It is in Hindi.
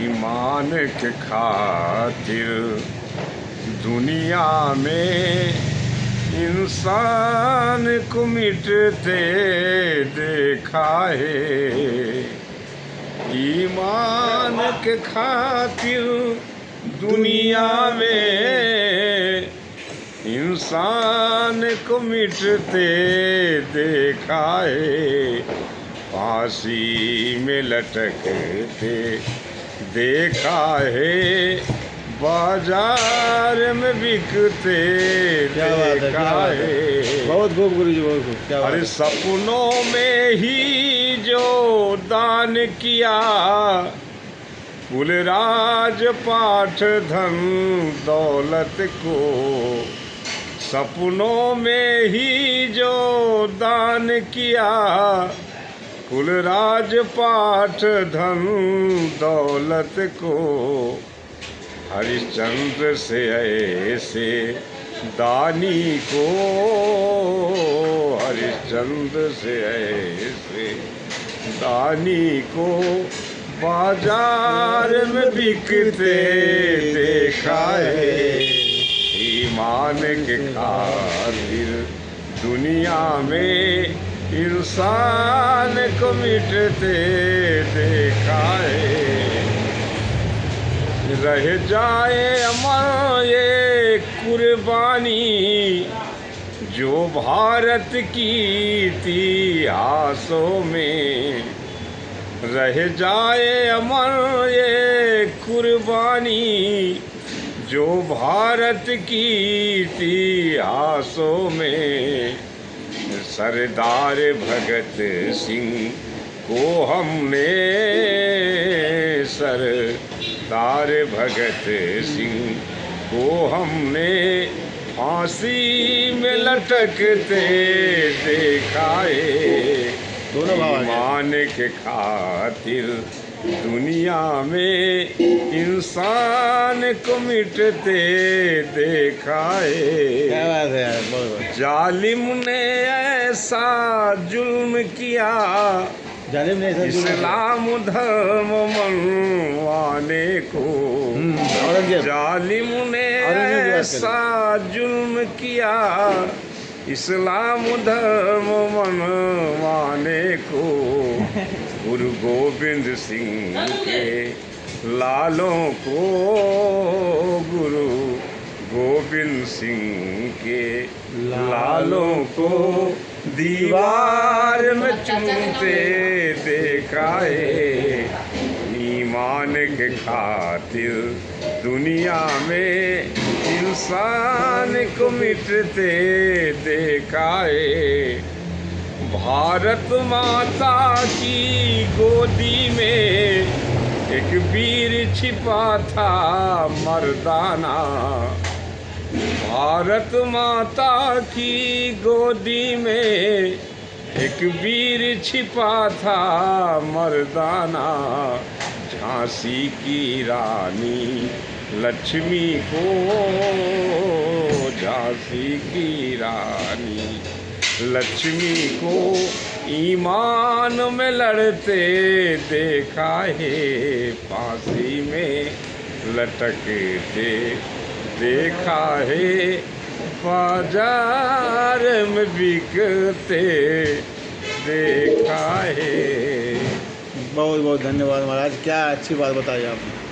ईमान के खातिर दुनिया में इंसान को मिटते देखा है। ईमान के खातिर दुनिया में इंसान को मिटते देखा है। फांसी में लटकते देखा है, बाजार में बिकते देखा है। बहुत खूब गुरु जी, बहुत खूब। क्या अरे सपनों में ही जो दान किया, कुल राज पाठ धन दौलत को। सपनों में ही जो दान किया, कुल राज पाठ धन दौलत को। हरिश्चंद्र से ऐसे दानी को, हरिश्चंद्र से ऐसे दानी को बाजार में बिकते देखा है। ईमान के खातिर दुनिया में इंसान को मिटते देखा है। रह जाए अमर ये कुर्बानी, जो भारत की इतिहासों में। रह जाए अमर ये कुर्बानी, जो भारत की इतिहासों में। सरदार भगत सिंह को हमने, सरदार भगत सिंह को हमने फांसी में लटकते देखा है। ईमान के खातिर दुनिया में इंसान को मिटते देखा है। क्या बात है यार, बहुत। जालिम ने ऐसा जुल्म किया, इस्लाम धर्म मनवाने को। जालिम ने ऐसा जुल्म किया, इस्लाम धर्म मनवाने को। गुरु गोविंद सिंह के लालों को, गुरु गोविंद सिंह के लालों को दीवार में चुनते देखा है। ईमान के खातिर दुनिया में इंसान को मिटते देखा है। भारत माता की गोदी में एक वीर छिपा था मर्दाना। भारत माता की गोदी में एक वीर छिपा था मर्दाना। झांसी की रानी लक्ष्मी को, झांसी की रानी लक्ष्मी को ईमान में लड़ते देखा है। फांसी में लटकते देखा है, बाजार में बिकते देखा है। बहुत बहुत धन्यवाद महाराज, क्या अच्छी बात बताई आपने।